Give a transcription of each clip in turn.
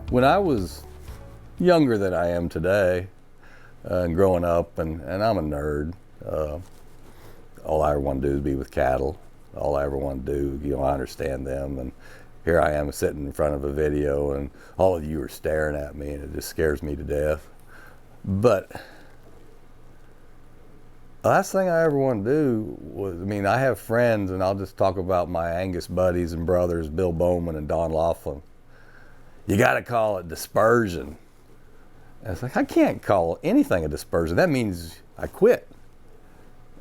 When I was younger than I am today, and growing up, and I'm a nerd, all I ever want to do is be with cattle. All I ever want to do, I understand them. And here I am sitting in front of a video, and all of you are staring at me, and it just scares me to death. But the last thing I ever want to do was, I have friends, and I'll just talk about my Angus buddies and brothers, Bill Bowman and Don Laughlin. You got to call it dispersion. And it's like, I can't call anything a dispersion. That means I quit.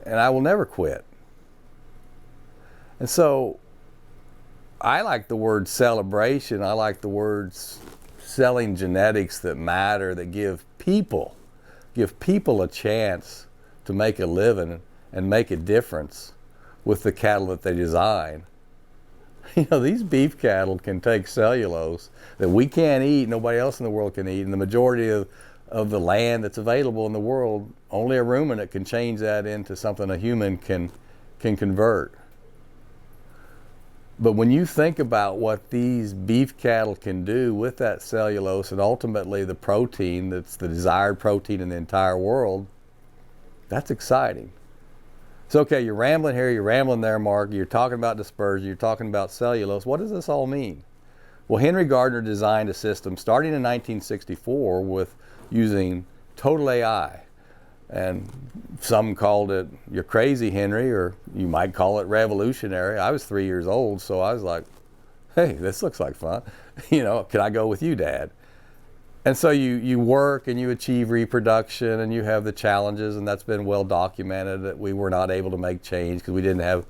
And I will never quit. And so I like the word celebration. I like the words selling genetics that matter, that give people a chance to make a living and make a difference with the cattle that they design. These beef cattle can take cellulose that we can't eat, nobody else in the world can eat, and the majority of the land that's available in the world, only a ruminant can change that into something a human can convert. But when you think about what these beef cattle can do with that cellulose and ultimately the protein that's the desired protein in the entire world, that's exciting. So, okay, you're rambling here, you're rambling there, Mark. You're talking about dispersion, you're talking about cellulose. What does this all mean? Well, Henry Gardner designed a system starting in 1964 with using total AI. And some called it, you're crazy, Henry, or you might call it revolutionary. I was 3 years old, so I was like, hey, this looks like fun. Can I go with you, Dad? And so you work and you achieve reproduction and you have the challenges, and that's been well documented that we were not able to make change because we didn't have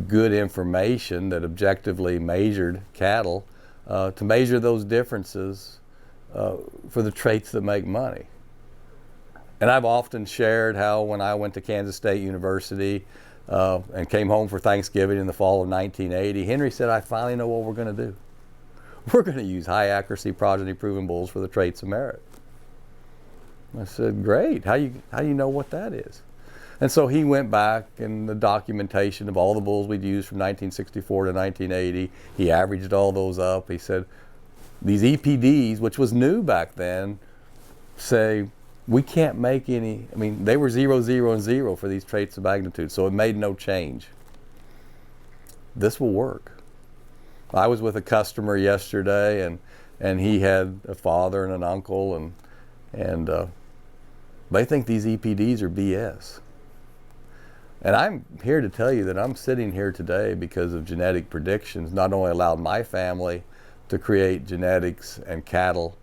good information that objectively measured cattle to measure those differences for the traits that make money. And I've often shared how when I went to Kansas State University and came home for Thanksgiving in the fall of 1980, Henry said, I finally know what we're going to do. We're going to use high accuracy progeny proven bulls for the traits of merit. I said, great. How you know what that is? And so he went back in the documentation of all the bulls we'd used from 1964 to 1980. He averaged all those up. He said, these EPDs, which was new back then, say we can't make any, they were 0, 0, and 0 for these traits of magnitude, so it made no change. This will work. I was with a customer yesterday, and he had a father and an uncle, and they think these EPDs are BS. And I'm here to tell you that I'm sitting here today because of genetic predictions. Not only allowed my family to create genetics and cattle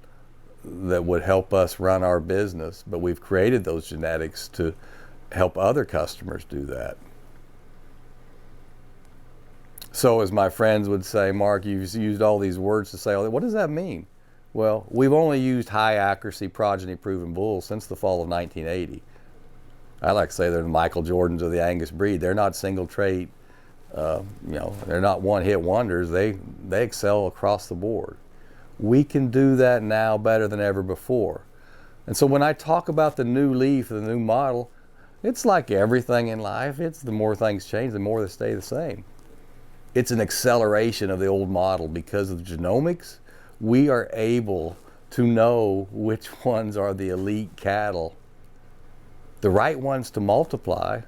that would help us run our business, but we've created those genetics to help other customers do that. So as my friends would say, Mark, you've used all these words to say, what does that mean? Well, we've only used high accuracy progeny proven bulls since the fall of 1980. I like to say they're the Michael Jordans of the Angus breed. They're not single trait, they're not one hit wonders. They excel across the board. We can do that now better than ever before. And so when I talk about the new leaf, the new model, it's like everything in life. It's the more things change, the more they stay the same. It's an acceleration of the old model. Because of genomics, we are able to know which ones are the elite cattle, the right ones to multiply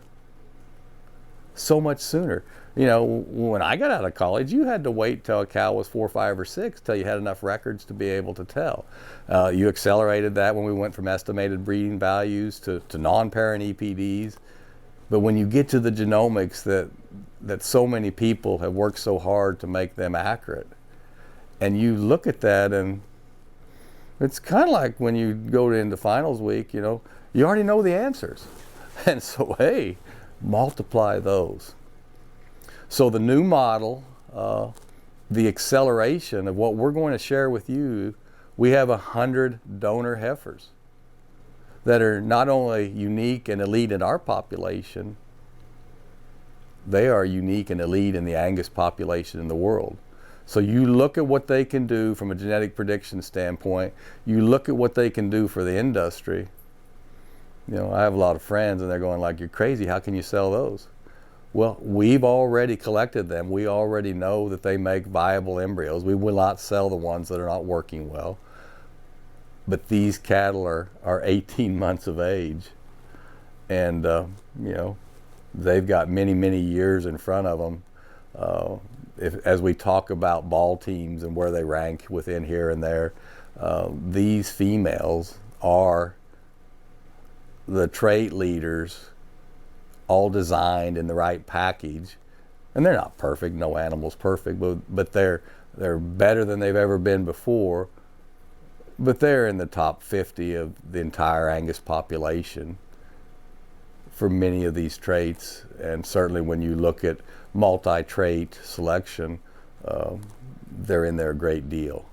so much sooner. When I got out of college, you had to wait till a cow was 4, 5, or 6 till you had enough records to be able to tell. You accelerated that when we went from estimated breeding values to non-parent EPDs. But when you get to the genomics that so many people have worked so hard to make them accurate, and you look at that, and it's kind of like when you go into finals week, you already know the answers. And so, hey, multiply those. So the new model, the acceleration of what we're going to share with you, we have 100 donor heifers that are not only unique and elite in our population, they are unique and elite in the Angus population in the world. So you look at what they can do from a genetic prediction standpoint, you look at what they can do for the industry. I have a lot of friends and they're going like, you're crazy, how can you sell those? Well, we've already collected them. We already know that they make viable embryos. We will not sell the ones that are not working well. But these cattle are 18 months of age. And, you know, they've got many, many years in front of them. As we talk about ball teams and where they rank within here and there, these females are the trait leaders, all designed in the right package. And they're not perfect, no animal's perfect, but they're better than they've ever been before. But they're in the top 50 of the entire Angus population for many of these traits. And certainly when you look at multi-trait selection, they're in there a great deal.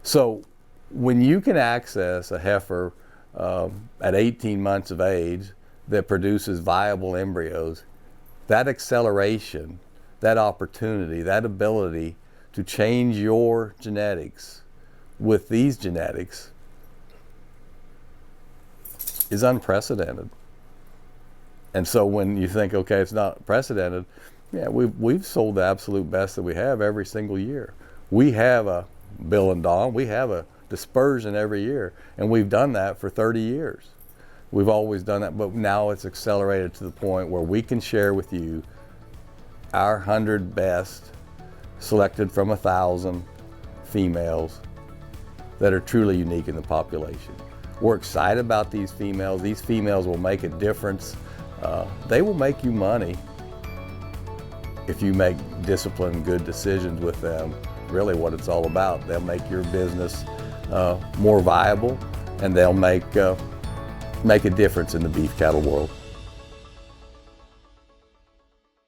So when you can access a heifer at 18 months of age that produces viable embryos, that acceleration, that opportunity, that ability to change your genetics with these genetics is unprecedented. And so when you think, okay, it's not precedented, yeah, we've sold the absolute best that we have every single year. We have a Bill and Dawn, we have a dispersion every year, and we've done that for 30 years. We've always done that, but now it's accelerated to the point where we can share with you our 100 best selected from 1,000 females that are truly unique in the population. We're excited about these females. These females will make a difference. They will make you money if you make disciplined, good decisions with them. Really what it's all about. They'll make your business more viable, and they'll make a difference in the beef cattle world.